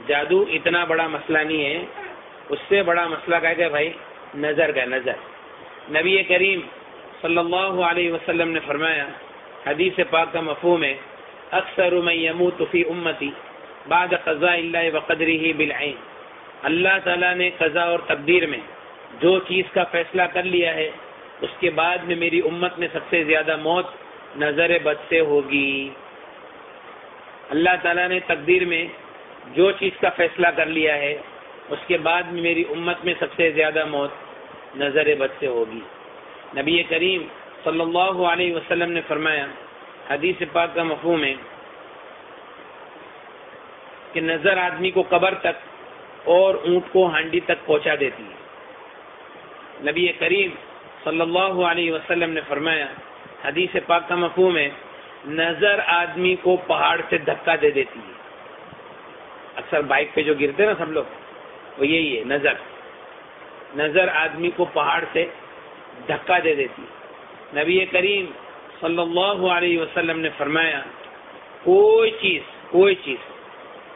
جادو اتنا بڑا مسئلہ نہیں ہے، اس سے بڑا مسئلہ کیا ہے بھائی؟ نظر کا نظر. نبی کریم صلی اللہ علیہ وسلم نے فرمایا، حدیث پاک کا مفہوم ہے، اکثر من یموت فی امتی بعد قضاء اللہ وقدرہ بالعین. اللہ تعالیٰ نے قضا اور تقدیر میں جو چیز کا فیصلہ کر لیا ہے، اس کے بعد میں میری امت میں سب سے زیادہ موت نظر بد سے ہوگی. اللہ تعالیٰ نے تقدیر میں جو چیز کا فیصلہ کر لیا ہے، اس کے بعد میں میری امت میں سب سے زیادہ موت نظر بد سے ہوگی. نبی کریم صلی اللہ علیہ وسلم نے فرمایا، حدیث پاک کا مفہوم ہے کہ نظر آدمی کو قبر تک اور اونٹ کو ہانڈی تک پہنچا دیتی ہے. نبی کریم صلی اللہ علیہ وسلم نے فرمایا، حدیث پاک کا مفہوم ہے، نظر آدمی کو پہاڑ سے دھکا دے دیتی ہے. اکثر بائک پہ جو گرتے نا سب لوگ، وہ یہی ہے، نظر آدمی کو پہاڑ سے دھکا دے دیتی ہے. نبی کریم صلی اللہ علیہ وسلم نے فرمایا، کوئی چیز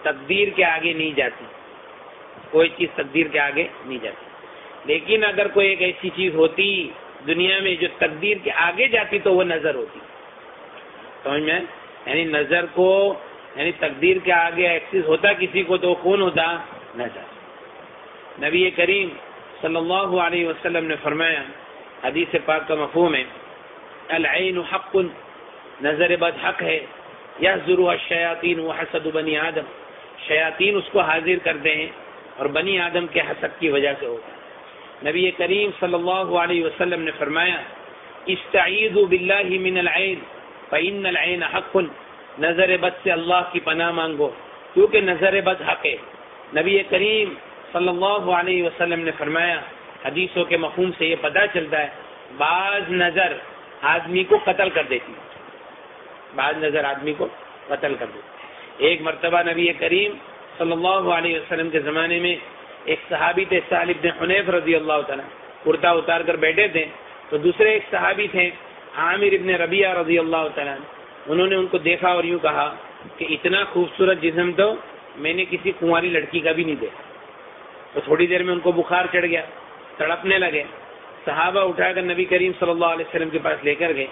تقدیر کے آگے نہیں جاتی، کوئی چیز تقدیر کے آگے نہیں جاتی. لیکن اگر کوئی ایک ایسی چیز ہوتی دنیا میں جو تقدیر کے آگے جاتی تو وہ نظر ہوتی. سمجھ میں؟ یعنی نظر کو، یعنی تقدیر کے آگے ایکسس ہوتا کسی کو تو کون ہوتا؟ نظر. نبی کریم صلی اللہ علیہ وسلم نے فرمایا، حدیث پاک کا مفہوم ہے، العین حق، نظر بد حق ہے، یحضرها الشیاطین وحسد بنی آدم، شیاطین اس کو حاضر کرتے ہیں اور بنی آدم کے حسد کی وجہ سے ہوتا ہے. نبی کریم صلی اللہ علیہ وسلم نے فرمایا، استعیذوا باللہ من العین فإن العین حق، نظر بد سے اللہ کی پناہ مانگو کیونکہ نظر بد حق ہے. نبی کریم صلی اللہ علیہ وسلم نے فرمایا، حدیثوں کے مفہوم سے یہ پتہ چلتا ہے، بعض نظر آدمی کو قتل کر دیتی ہے، بعض نظر آدمی کو قتل کر دیتی ہے. ایک مرتبہ نبی کریم صلی اللہ علیہ وسلم کے زمانے میں ایک صحابی تھے، سہل بن حنیف رضی اللہ تعالیٰ، کرتا اتار کر بیٹھے تھے. تو دوسرے ایک صحابی تھے، عامر ابن ربیعہ رضی اللہ تعالیٰ، انہوں نے ان کو دیکھا اور یوں کہا کہ اتنا خوبصورت جسم تو میں نے کسی کنواری لڑکی کا بھی نہیں دیکھا. تو تھوڑی دیر میں ان کو بخار چڑھ گیا، تڑپنے لگے. صحابہ اٹھا کر نبی کریم صلی اللہ علیہ وسلم کے پاس لے کر گئے.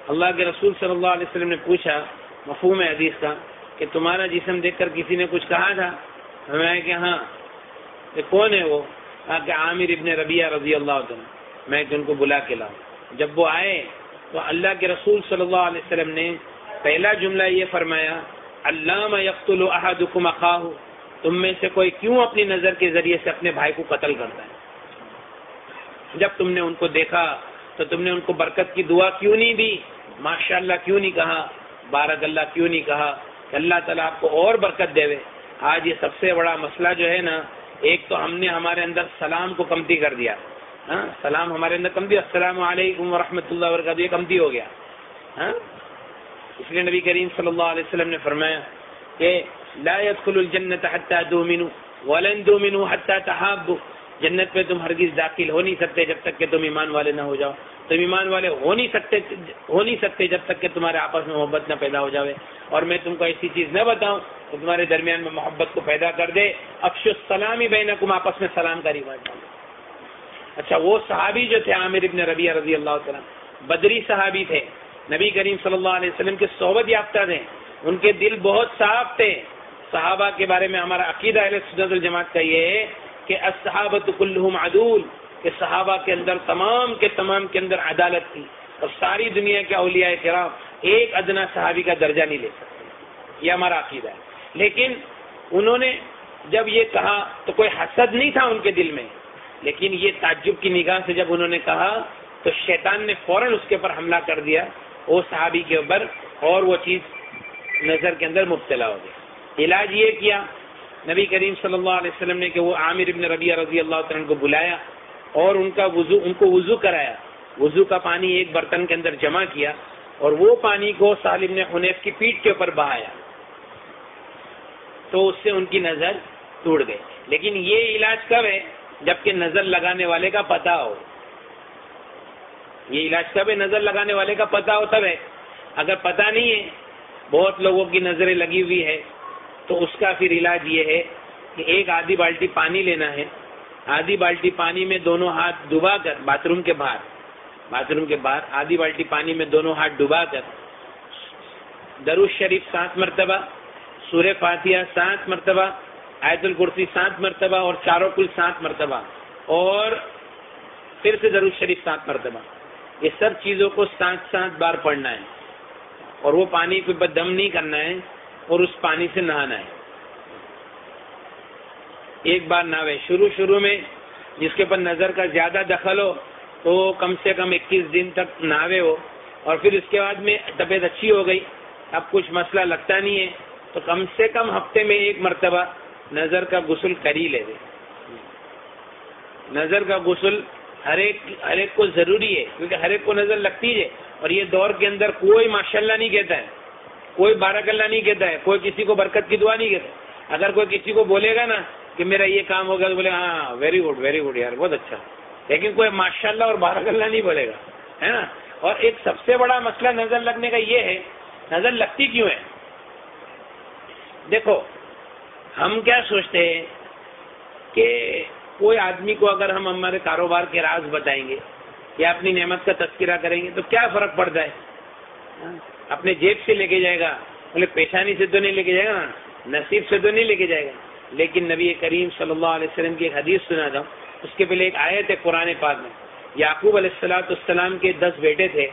اللہ کے رسول صلی اللہ علیہ وسلم نے پوچھا، مفہوم ہے حدیث کا، کہ تمہارا جسم دیکھ کر کسی نے کچھ کہا تھا؟ میں کہ ہاں. کہ کون ہے وہ؟ کہا کہ عامر ابن ربیعہ رضی اللہ عنہ. میں کہ ان کو بلا کے لاؤں. جب وہ آئے تو اللہ کے رسول صلی اللہ علیہ وسلم نے پہلا جملہ یہ فرمایا، علامہ یقتل احدکم اخاہ، تم میں سے کوئی کیوں اپنی نظر کے ذریعے سے اپنے بھائی کو قتل کرتا ہے؟ جب تم نے ان کو دیکھا تو تم نے ان کو برکت کی دعا کیوں نہیں دی؟ ماشاءاللہ کیوں نہیں کہا؟ بارک اللہ کیوں نہیں کہا کہ اللہ تعالیٰ آپ کو اور برکت دے. آج یہ سب سے بڑا مسئلہ جو ہے نا، ایک تو ہم نے ہمارے اندر سلام کو کمتی کر دیا. ہاں، سلام ہمارے اندر کمتی، السلام علیکم ورحمۃ اللہ وبرکاتہ، یہ کمتی ہو گیا. ہاں، اس لیے نبی کریم صلی اللہ علیہ وسلم نے فرمایا کہ لا يدخل الجنت حتى تؤمنوا ولن تؤمنوا حتى تحابوا، جنت میں تم ہرگز داخل ہو نہیں سکتے جب تک کہ تم ایمان والے نہ ہو جاؤ. تم ایمان والے ہو نہیں سکتے جب تک کہ تمہارے آپس میں محبت نہ پیدا ہو جاوے. اور میں تم کو ایسی چیز نہ بتاؤں تو تمہارے درمیان میں محبت کو پیدا کر دے. افشوا السلام بینکم، آپس میں سلام کا رواج ڈالو. اچھا، وہ صحابی جو تھے عامر ابن ربیعہ رضی اللہ تعالیٰ، بدری صحابی تھے، نبی کریم صلی اللہ علیہ وسلم کے صحبت یافتہ تھے، ان کے دل بہت صاف تھے. صحابہ کے بارے میں ہمارا عقیدہ اہل سنت والجماعت کا یہ ہے کہ الصحابۃ کلھم عدول، کہ صحابہ کے اندر تمام کے اندر عدالت تھی، اور ساری دنیا کے اولیاء کرام ایک ادنا صحابی کا درجہ نہیں لے سکتے. یہ ہمارا عقیدہ ہے. لیکن انہوں نے جب یہ کہا تو کوئی حسد نہیں تھا ان کے دل میں، لیکن یہ تعجب کی نگاہ سے جب انہوں نے کہا تو شیطان نے فوراً اس کے اوپر حملہ کر دیا، وہ صحابی کے اوپر، اور وہ چیز نظر کے اندر مبتلا ہو گئی. علاج یہ کیا نبی کریم صلی اللہ علیہ وسلم نے کہ وہ عامر ابن ربیعہ رضی اللہ عنہ کو بلایا اور ان کو وضو کرایا. وضو کا پانی ایک برتن کے اندر جمع کیا اور وہ پانی کو سہل بن حنیف کی پیٹھ کے اوپر بہایا، تو اس سے ان کی نظر ٹوٹ گئی. لیکن یہ علاج کب ہے؟ جبکہ نظر لگانے والے کا پتہ ہو. یہ علاج کب ہے؟ نظر لگانے والے کا پتہ ہو تب ہے. اگر پتہ نہیں ہے، بہت لوگوں کی نظریں لگی ہوئی ہے، تو اس کا پھر علاج یہ ہے کہ ایک آدھی بالٹی پانی لینا ہے، آدھی بالٹی پانی میں دونوں ہاتھ ڈبا کر باتھ روم کے باہر آدھی بالٹی پانی میں دونوں ہاتھ ڈبا کر درود شریف 7 مرتبہ، سورہ فاتحہ 7 مرتبہ، آیت الکرسی 7 مرتبہ اور چاروں کل 7 مرتبہ، اور پھر سے درود شریف 7 مرتبہ، یہ سب چیزوں کو 7 بار پڑھنا ہے، اور وہ پانی پہ دم نہیں کرنا ہے اور اس پانی سے نہانا ہے۔ ایک بار نہاوے، شروع میں جس کے اوپر نظر کا زیادہ دخل ہو تو کم سے کم 21 دن تک نہاوے ہو، اور پھر اس کے بعد میں طبیعت اچھی ہو گئی، اب کچھ مسئلہ لگتا نہیں ہے تو کم سے کم ہفتے میں 1 مرتبہ نظر کا غسل کر ہی لے دے۔ نظر کا غسل ہر ایک کو ضروری ہے، کیونکہ ہر ایک کو نظر لگتی ہے، اور یہ دور کے اندر کوئی ماشاءاللہ نہیں کہتا ہے، کوئی بارک اللہ نہیں کہتا ہے، کوئی کسی کو برکت کی دعا نہیں کہتا۔ اگر کوئی کسی کو بولے گا نا کہ میرا یہ کام ہوگا تو بولے ہاں ویری گڈ یار، بہت اچھا، لیکن کوئی ماشاءاللہ اور بارک اللہ نہیں بولے گا، ہے نا۔ اور ایک سب سے بڑا مسئلہ نظر لگنے کا یہ ہے، نظر لگتی کیوں ہے؟ دیکھو، ہم کیا سوچتے ہیں کہ کوئی آدمی کو اگر ہم ہمارے کاروبار کے راز بتائیں گے یا اپنی نعمت کا تذکرہ کریں گے تو کیا فرق پڑتا ہے؟ اپنے جیب سے لے کے جائے گا، بولے پیشانی سے تو نہیں لے کے جائے گا نا، نصیب سے تو نہیں لے کے جائے گا۔ لیکن نبی کریم صلی اللہ علیہ وسلم کی ایک حدیث سنا تھا، اس کے پہلے ایک آیت ہے قرآن پاک میں، یعقوب علیہ السلام کے 10 بیٹے تھے،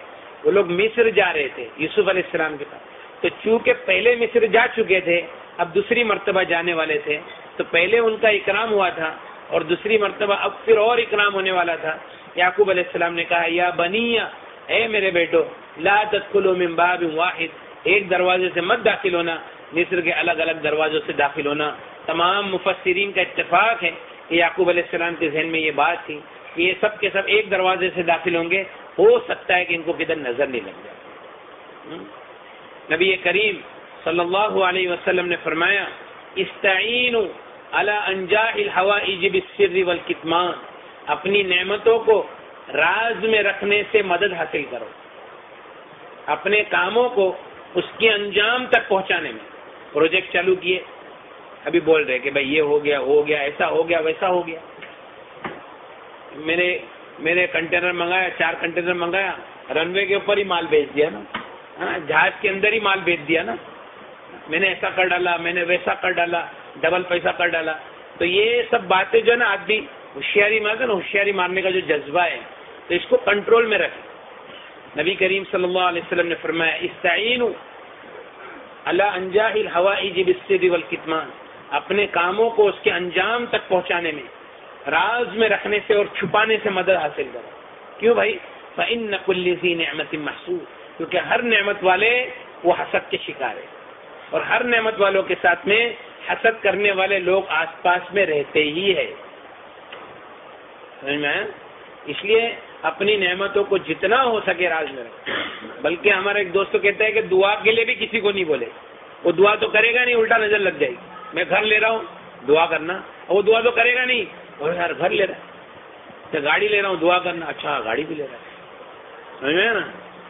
وہ لوگ مصر جا رہے تھے یوسف علیہ السلام کے پاس، تو چونکہ پہلے مصر جا چکے تھے، اب دوسری مرتبہ جانے والے تھے، تو پہلے ان کا اکرام ہوا تھا اور دوسری مرتبہ اب پھر اور اکرام ہونے والا تھا۔ یعقوب علیہ السلام نے کہا یا بنی، اے میرے بیٹو، لا تدخلوا من باب واحد، ایک دروازے سے مت داخل ہونا، مصر کے الگ الگ دروازوں سے داخل ہونا۔ تمام مفسرین کا اتفاق ہے کہ یعقوب علیہ السلام کے ذہن میں یہ بات تھی کہ یہ سب کے سب ایک دروازے سے داخل ہوں گے، ہو سکتا ہے کہ ان کو کدھر نظر نہیں لگ جائے۔ نبی کریم صلی اللہ علیہ وسلم نے فرمایا استعینوا علی انجاء الحوائج بالسر والکتمان، اپنی نعمتوں کو راز میں رکھنے سے مدد حاصل کرو، اپنے کاموں کو اس کے انجام تک پہنچانے میں۔ پروجیکٹ چالو کیے، ابھی بول رہے کہ بھائی یہ ہو گیا ایسا ہو گیا ویسا ہو گیا، میں نے کنٹینر منگایا، 4 کنٹینر منگایا، رن وے کے اوپر ہی مال بیچ دیا نا، جہاز کے اندر ہی مال بیچ دیا نا، میں نے ایسا کر ڈالا، میں نے ویسا کر ڈالا، ڈبل پیسہ کر ڈالا۔ تو یہ سب باتیں جو ہے نا، آدمی ہوشیاری مارتا نا، ہوشیاری مارنے کا جو جذبہ ہے، تو اس کو کنٹرول میں رکھے۔ نبی کریم صلی اللہ علیہ وسلم نے فرمایا استعینوا علی انجاء الحوائج بالسر والکتمان، اپنے کاموں کو اس کے انجام تک پہنچانے میں، راز میں رکھنے سے اور چھپانے سے مدد حاصل کرو۔ کیوں بھائی؟ فإن كل ذی نعمت محسود، کیونکہ ہر نعمت والے وہ حسد کے شکار ہے، اور ہر نعمت والوں کے ساتھ میں حسد کرنے والے لوگ آس پاس میں رہتے ہی ہے۔ سمجھ میں آیا؟ اس لیے اپنی نعمتوں کو جتنا ہو سکے راز میں رکھیں۔ بلکہ ہمارا ایک دوست کہتا ہے کہ دعا کے لیے بھی کسی کو نہیں بولے، وہ دعا تو کرے گا نہیں، الٹا نظر لگ جائے گی۔ میں گھر لے رہا ہوں دعا کرنا، اور وہ دعا تو کرے گا نہیں، اور یار گھر لے رہا ہے، گاڑی لے رہا ہوں دعا کرنا، اچھا گاڑی بھی لے رہا ہے، سمجھ میں نا،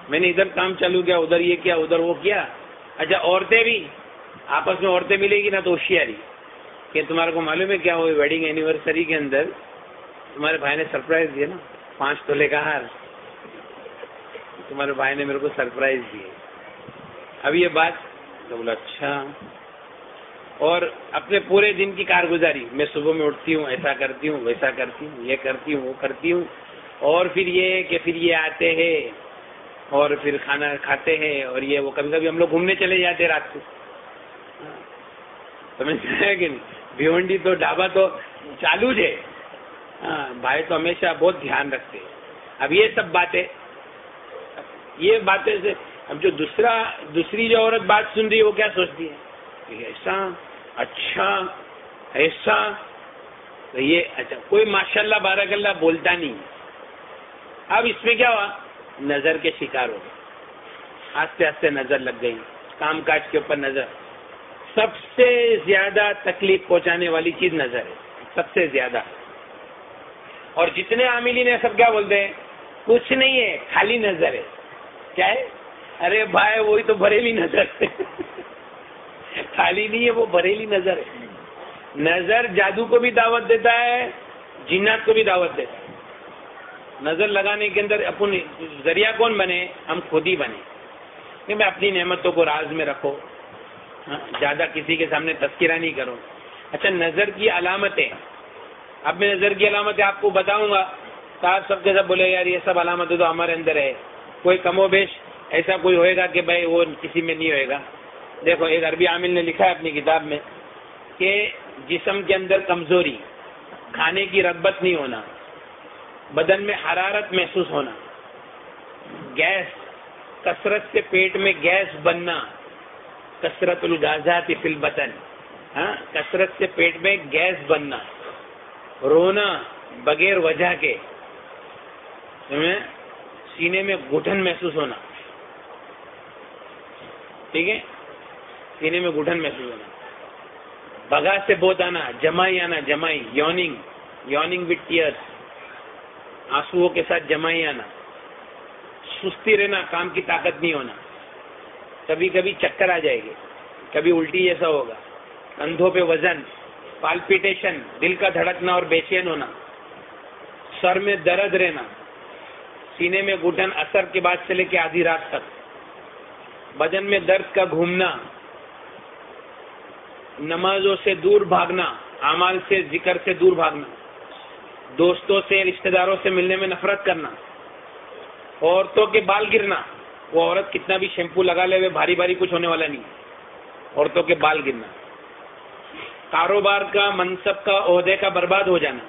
میں نے ادھر کام چالو کیا، ادھر یہ کیا، ادھر وہ کیا۔ اچھا عورتیں بھی آپس میں عورتیں ملے گی نا تو ہوشیاری کہ تمہارے کو معلوم ہے کیا ہوئی، ویڈنگ اینیورسری کے اندر تمہارے بھائی نے سرپرائز دیا نا، 5 تولے کا ہار، تمہارے بھائی نے میرے کو سرپرائز دیے۔ اب یہ بات تو بولا اچھا، اور اپنے پورے دن کی کارگزاری، میں صبح میں اٹھتی ہوں، ایسا کرتی ہوں ویسا کرتی ہوں، یہ کرتی ہوں وہ کرتی ہوں، اور پھر یہ آتے ہیں اور پھر کھانا کھاتے ہیں، اور یہ وہ کبھی کبھی ہم لوگ گھومنے چلے جاتے رات کو، سمجھ ہے کہ نہیں، بھیونڈی تو ڈھابا تو چالو ہے، بھائی تو ہمیشہ بہت دھیان رکھتے ہیں۔ اب یہ سب باتیں سے اب جو دوسری جو عورت بات سن رہی ہے وہ کیا سوچتی ہے، ایسا اچھا ایسا، تو یہ اچھا کوئی ماشاءاللہ بارک اللہ بولتا نہیں۔ اب اس میں کیا ہوا، نظر کے شکار ہو گئے، آستے آستے نظر لگ گئی، کام کاج کے اوپر نظر۔ سب سے زیادہ تکلیف پہنچانے والی چیز نظر ہے، سب سے زیادہ۔ اور جتنے عاملین ہیں سب کیا بولتے ہیں، کچھ نہیں ہے خالی نظر ہے۔ کیا ہے؟ ارے بھائی وہی تو بریلی نظر ہے، خالی نہیں ہے وہ بریلی نظر ہے۔ نظر جادو کو بھی دعوت دیتا ہے, جنات کو بھی دعوت دیتا ہے. نظر لگانے کے اندر اپن ذریعہ کون بنے؟ ہم خود ہی بنے کہ میں اپنی نعمتوں کو راز میں رکھو, زیادہ کسی کے سامنے تذکرہ نہیں کرو. اچھا, نظر کی علامتیں, اب میں نظر کی علامتیں آپ کو بتاؤں گا تو آپ سب کے سب بولے یار یہ سب علامتیں تو ہمارے اندر ہے. کوئی کم و بیش ایسا کوئی ہوئے گا کہ بھائی وہ کسی میں نہیں ہوئے گا. دیکھو ایک عربی عامل نے لکھا ہے اپنی کتاب میں کہ جسم کے اندر کمزوری, کھانے کی رغبت نہیں ہونا, بدن میں حرارت محسوس ہونا, گیس, کثرت سے پیٹ میں گیس بننا, کثرت الغازات فی البطن, کثرت سے پیٹ میں گیس بننا, رونا بغیر وجہ کے, سینے میں گھٹن محسوس ہونا, ٹھیک ہے, سینے میں گھٹن محسوس ہونا, بگا سے بہت آنا, جمائی آنا, جمائی, یوننگ وتھ ٹیئرس, آنسوؤں کے ساتھ جمائی آنا, سستی رہنا, کام کی طاقت نہیں ہونا, کبھی کبھی چکر آ جائے گی, کبھی الٹی جیسا ہوگا, کندھوں پہ وزن, پالپیٹیشن, دل کا دھڑکنا اور بے چین ہونا, سر میں درد رہنا, سینے میں گھٹن اثر کے بعد سے لے کے آدھی رات تک, بدن میں درد کا گھومنا, نمازوں سے دور بھاگنا, اعمال سے, ذکر سے دور بھاگنا, دوستوں سے, رشتہ داروں سے ملنے میں نفرت کرنا, عورتوں کے بال گرنا, وہ عورت کتنا بھی شیمپو لگا لے ہوئے بھاری بھاری کچھ ہونے والا نہیں, عورتوں کے بال گرنا, کاروبار کا, منصب کا, عہدے کا برباد ہو جانا,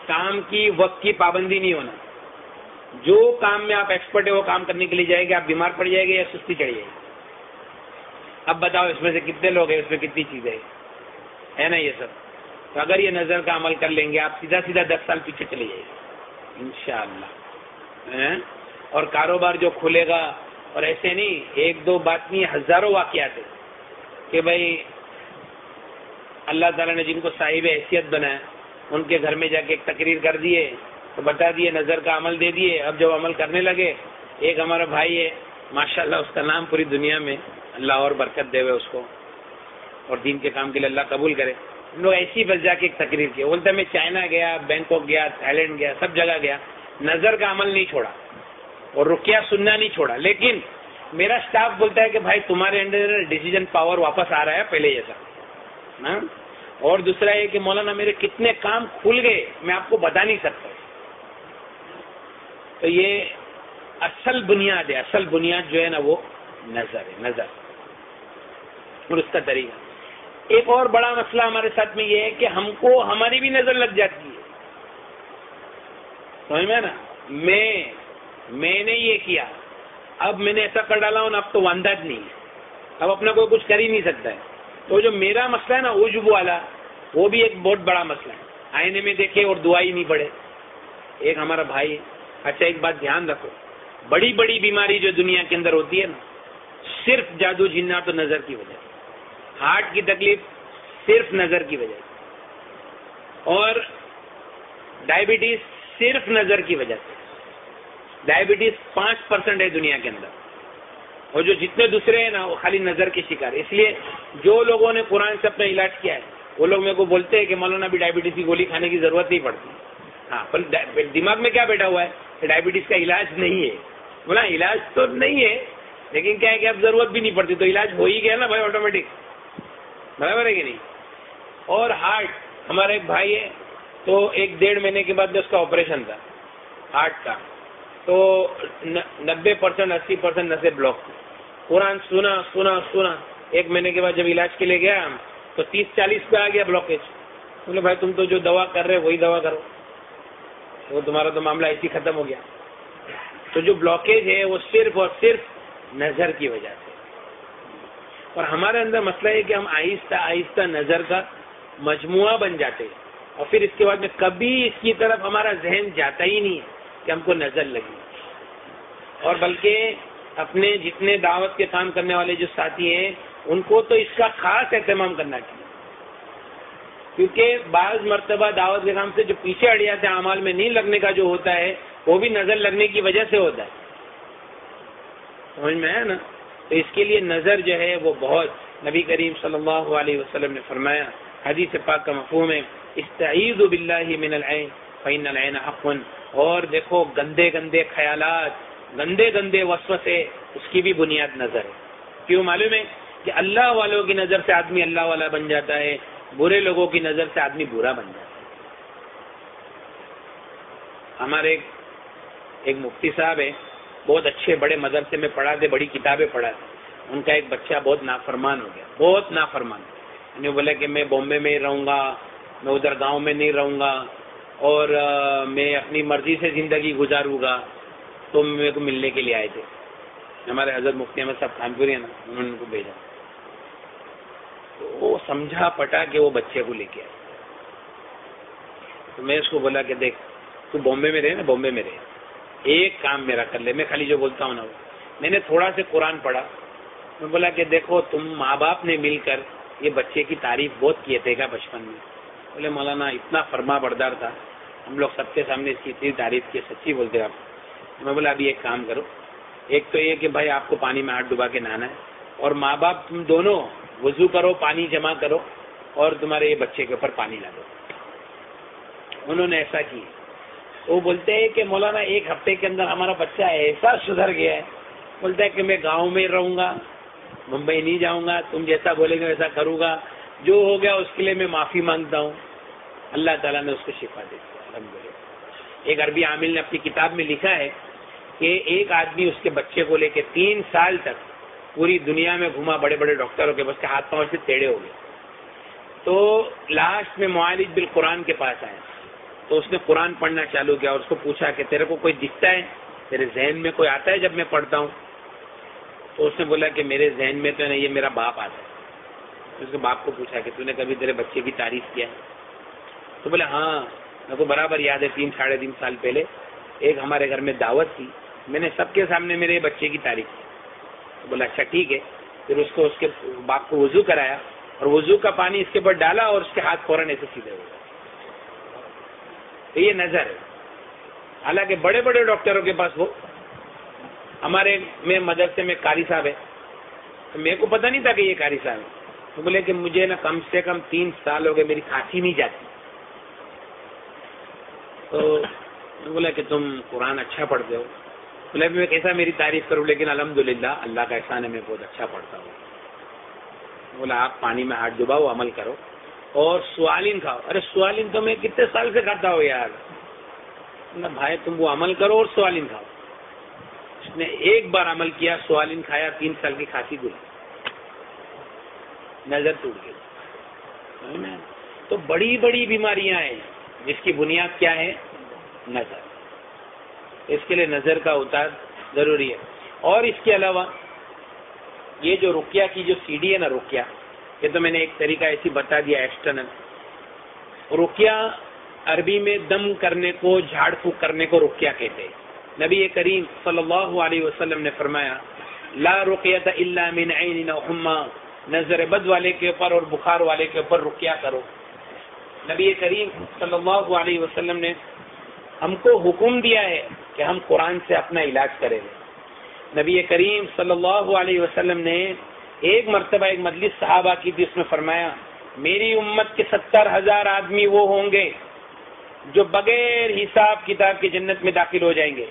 کام کی وقت کی پابندی نہیں ہونا, جو کام میں آپ ایکسپرٹ ہے وہ کام کرنے کے لیے جائے گے, آپ بیمار پڑ جائے گے یا سستی چڑھ جائے گی. اب بتاؤ اس میں سے کتنے لوگ ہیں, اس میں کتنی چیزیں ہے نا یہ سب. تو اگر یہ نظر کا عمل کر لیں گے آپ سیدھا سیدھا 10 سال پیچھے چلے جائے گے انشاءاللہ. اور کاروبار جو کھلے گا, اور ایسے نہیں ایک دو بات نہیں, ہزاروں واقعات ہیں کہ بھائی اللہ تعالیٰ نے جن کو صاحب حیثیت بنایا ان کے گھر میں جا کے ایک تقریر کر دیے تو بتا دیے, نظر کا عمل دے دیے. اب جب عمل کرنے لگے, ایک ہمارا بھائی ہے ماشاءاللہ, اس کا نام پوری دنیا میں, اللہ اور برکت دے ہوئے اس کو, اور دین کے کام کے لیے اللہ قبول کرے. ہم لوگ ایسی بس جا کے ایک تقریر کی, بولتا میں چائنا گیا, بینکاک گیا, تھائیلینڈ گیا, سب جگہ گیا, نظر کا عمل نہیں چھوڑا اور رقیہ سننا نہیں چھوڑا. لیکن میرا اسٹاف بولتا ہے کہ بھائی تمہارے انڈر ڈیسیجن پاور واپس آ رہا ہے پہلے جیسا. اور دوسرا یہ کہ مولانا میرے کتنے کام کھل گئے میں آپ کو بتا نہیں سکتا. تو یہ اصل بنیاد ہے, اصل بنیاد جو ہے نا وہ نظر ہے, نظر اور اس کا طریقہ. ایک اور بڑا مسئلہ ہمارے ساتھ میں یہ ہے کہ ہم کو ہماری بھی نظر لگ جاتی ہے, سمجھ میں نا, میں نے یہ کیا, اب میں نے ایسا کر ڈالا ہوں, اب تو وانداج نہیں ہے, اب اپنا کوئی کچھ کر ہی نہیں سکتا ہے. تو جو میرا مسئلہ ہے نا عجب والا, وہ بھی ایک بہت بڑا مسئلہ ہے. آئینے میں دیکھے اور دعا ہی نہیں پڑے. ایک ہمارا بھائی ہے. اچھا ایک بات دھیان رکھو, بڑی بڑی بیماری جو دنیا کے اندر ہوتی ہے نا, صرف جادو جنات و نظر کی وجہ سے. ہارٹ کی تکلیف صرف نظر کی وجہ سے, اور ڈائبٹیز صرف نظر کی وجہ سے. ڈائبٹیز 5% ہے دنیا کے اندر, اور جو جتنے دوسرے ہیں نا وہ خالی نظر کے شکار. اس لیے جو لوگوں نے قرآن سے اپنا علاج کیا ہے وہ لوگ میرے کو بولتے ہیں کہ مولانا بھی ڈائبٹیز کی گولی کھانے کی ضرورت نہیں پڑتی. ہاں, پر دماغ میں کیا بیٹھا ہوا ہے کہ ڈائبٹیز کا علاج نہیں ہے. بولا علاج تو نہیں ہے, لیکن کیا ہے کہ اب ضرورت بھی نہیں پڑتی, تو علاج ہو ہی گیا نا بھائی آٹومیٹک, برابر ہے کہ نہیں. اور ہارٹ, ہمارا ایک بھائی ہے, تو 1-1.5 مہینے کے بعد اس کا آپریشن تھا ہارٹ کا, تو 90% 80% نسیں بلاک تھی. قرآن سنا 1 مہینے کے بعد جب علاج کے لیے گیا تو 30-40 پہ آ گیا بلاکیج. بولے بھائی تم تو جو دوا کر رہے وہی دوا کرو, وہ تمہارا تو معاملہ ایسے ختم ہو گیا. تو جو بلاکیج ہے وہ صرف اور صرف نظر کی وجہ سے. اور ہمارے اندر مسئلہ ہے کہ ہم آہستہ آہستہ نظر کا مجموعہ بن جاتے ہیں, اور پھر اس کے بعد میں کبھی اس کی طرف ہمارا ذہن جاتا ہی نہیں ہے کہ ہم کو نظر لگی. اور بلکہ اپنے جتنے دعوت کے کام کرنے والے جو ساتھی ہیں ان کو تو اس کا خاص اہتمام کرنا چاہیے, کیونکہ بعض مرتبہ دعوت کے کام سے جو پیچھے ہٹ جاتے ہیں, اعمال میں نہیں لگنے کا جو ہوتا ہے وہ بھی نظر لگنے کی وجہ سے ہوتا ہے. سمجھ میں ہے نا. تو اس کے لیے نظر جو ہے وہ بہت نبی کریم صلی اللہ علیہ وسلم نے فرمایا، حدیث پاک کا مفہوم ہے استعیذ باللہ من العین فإن العین حق، اور دیکھو گندے گندے خیالات، گندے گندے وسوسے، اس کی بھی بنیاد نظر ہے۔ کیوں معلوم ہے کہ اللہ والوں کی نظر سے آدمی اللہ والا بن جاتا ہے، برے لوگوں کی نظر سے آدمی برا بن جاتا ہے۔ ہمارے ایک مفتی صاحب ہے، بہت اچھے بڑے مدرسے میں پڑھاتے، بڑی کتابیں پڑھاتے، ان کا ایک بچہ بہت نافرمان ہو گیا، بہت نافرمان۔ انہوں نے بولا کہ میں بامبے میں ہی رہوں گا، میں ادھر گاؤں میں نہیں رہوں گا، اور میں اپنی مرضی سے زندگی گزاروں گا۔ تو میرے کو ملنے کے لیے آئے تھے ہمارے حضرت مفتی احمد صاحب خانپوری ہیں نا، انہوں نے ان کو بھیجا۔ تو وہ سمجھا پٹا کہ وہ بچے کو لے کے آئے۔ تو میں اس کو بولا کہ دیکھ تو بامبے میں رہے نا، بامبے میں رہے، ایک کام میرا کر لے، میں خالی جو بولتا ہوں نا، میں نے تھوڑا سے قرآن پڑھا، میں بولا کہ دیکھو تم ماں باپ نے مل کر یہ بچے کی تعریف بہت کیے تھے کیا بچپن میں؟ بولے مولانا اتنا فرما بردار تھا، ہم لوگ سب کے سامنے اس کی اتنی تعریف کی، سچی بولتے آپ۔ میں بولا ابھی ایک کام کرو، ایک تو یہ کہ بھائی آپ کو پانی میں ہاتھ ڈبا کے نہانا ہے، اور ماں باپ تم دونوں وضو کرو، پانی جمع کرو، اور تمہارے یہ بچے کے اوپر پانی لا دو۔ انہوں نے ایسا کیا۔ وہ بولتے ہیں کہ مولانا ایک ہفتے کے اندر ہمارا بچہ ایسا سدھر گیا ہے، بولتا ہے کہ میں گاؤں میں رہوں گا، ممبئی نہیں جاؤں گا، تم جیسا بولے گے ویسا کروں گا، جو ہو گیا اس کے لیے میں معافی مانگتا ہوں۔ اللہ تعالیٰ نے اس کو شفا دے دیا الحمدللہ۔ ایک عربی عامل نے اپنی کتاب میں لکھا ہے کہ ایک آدمی اس کے بچے کو لے کے 3 سال تک پوری دنیا میں گھوما، بڑے بڑے ڈاکٹروں کے، بس کے ہاتھ پاؤں سے ٹیڑھے ہو گئے۔ تو لاسٹ میں معالج بالقرآن کے پاس آیا، تو اس نے قرآن پڑھنا چالو کیا، اور اس کو پوچھا کہ تیرے کو کوئی دکھتا ہے، تیرے ذہن میں کوئی آتا ہے جب میں پڑھتا ہوں؟ تو اس نے بولا کہ میرے ذہن میں تو نہیں، یہ میرا باپ آتا ہے۔ اس کے باپ کو پوچھا کہ تو نے کبھی تیرے بچے کی تعریف کیا ہے؟ تو بولے ہاں میرے کو برابر یاد ہے، 3 ساڑھے 3 سال پہلے ایک ہمارے گھر میں دعوت تھی، میں نے سب کے سامنے میرے بچے کی تعریف کی۔ تو بولا اچھا ٹھیک ہے۔ پھر اس کو اس کے باپ کو وضو کرایا، اور وضو کا پانی اس کے اوپر ڈالا، اور اس کے ہاتھ فوراً ایسے سیدھے ہو گئے۔ تو یہ نظر ہے۔ حالانکہ بڑے بڑے ڈاکٹروں کے پاس، وہ ہمارے میں مدرسے میں قاری صاحب ہے، تو میرے کو پتہ نہیں تھا کہ یہ قاری صاحب ہے۔ تو بولے کہ مجھے نا کم سے کم 3 سال ہو گئے، میری کھانسی نہیں جاتی۔ تو میں بولا کہ تم قرآن اچھا پڑھتے ہو؟ بولے میں کیسا میری تعریف کروں، لیکن الحمدللہ اللہ کا احسان ہے، میں بہت اچھا پڑھتا ہوں۔ بولا آپ پانی میں ہاتھ ڈباؤ، عمل کرو، اور سوالین کھاؤ۔ ارے سوالین تو میں کتنے سال سے کھاتا ہوں یار۔ بھائی تم وہ عمل کرو اور سوالین کھاؤ۔ اس نے ایک بار عمل کیا، سوالین کھایا، 3 سال کی کھانسی گئی، نظر ٹوٹ گئی۔ تو بڑی بڑی بیماریاں ہیں جس کی بنیاد کیا ہے؟ نظر۔ اس کے لیے نظر کا اتار ضروری ہے۔ اور اس کے علاوہ یہ جو رقیہ کی جو سیڑھی ہے نا، رقیہ، یہ تو میں نے ایک طریقہ ایسی بتا دیا ایکسٹرنل۔ رقیہ عربی میں دم کرنے کو، جھاڑ پھونک کرنے کو رقیہ کہتے ہیں۔ نبی کریم صلی اللہ علیہ وسلم نے فرمایا لا رقیۃ الا من عین او حمى، نظر بد والے کے اوپر اور بخار والے کے اوپر رقیہ کرو۔ نبی کریم صلی اللہ علیہ وسلم نے ہم کو حکم دیا ہے کہ ہم قرآن سے اپنا علاج کریں۔ نبی کریم صلی اللہ علیہ وسلم نے ایک مرتبہ ایک مجلس صحابہ کی تھی، اس میں فرمایا میری امت کے 70,000 آدمی وہ ہوں گے جو بغیر حساب کتاب کی جنت میں داخل ہو جائیں گے۔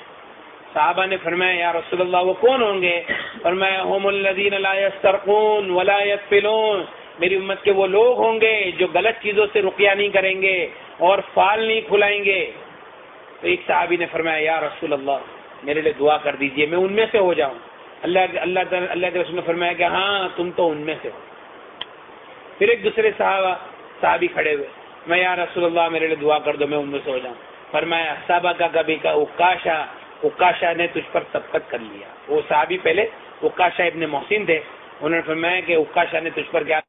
صحابہ نے فرمایا یا رسول اللہ وہ کون ہوں گے؟ فرمایا هم الذین لا یسترقون ولا یتفلون، میری امت کے وہ لوگ ہوں گے جو غلط چیزوں سے رقیہ نہیں کریں گے اور فال نہیں کھلائیں گے۔ تو ایک صحابی نے فرمایا یا رسول اللہ میرے لیے دعا کر دیجئے میں ان میں سے ہو جاؤں۔ اللہ کے رسول نے فرمایا کہ ہاں تم تو ان میں سے ہو۔ پھر ایک دوسرے صحابی کھڑے ہوئے، میں یا رسول اللہ میرے لیے دعا کر دو میں ان میں سے ہو جاؤں۔ فرمایا سابقہ کبھی کا عکاشہ نے تجھ پر سبقت کر لیا۔ وہ صحابی پہلے عکاشہ ابن محسن تھے، انہوں نے فرمایا کہ عکاشہ نے تجھ پر کیا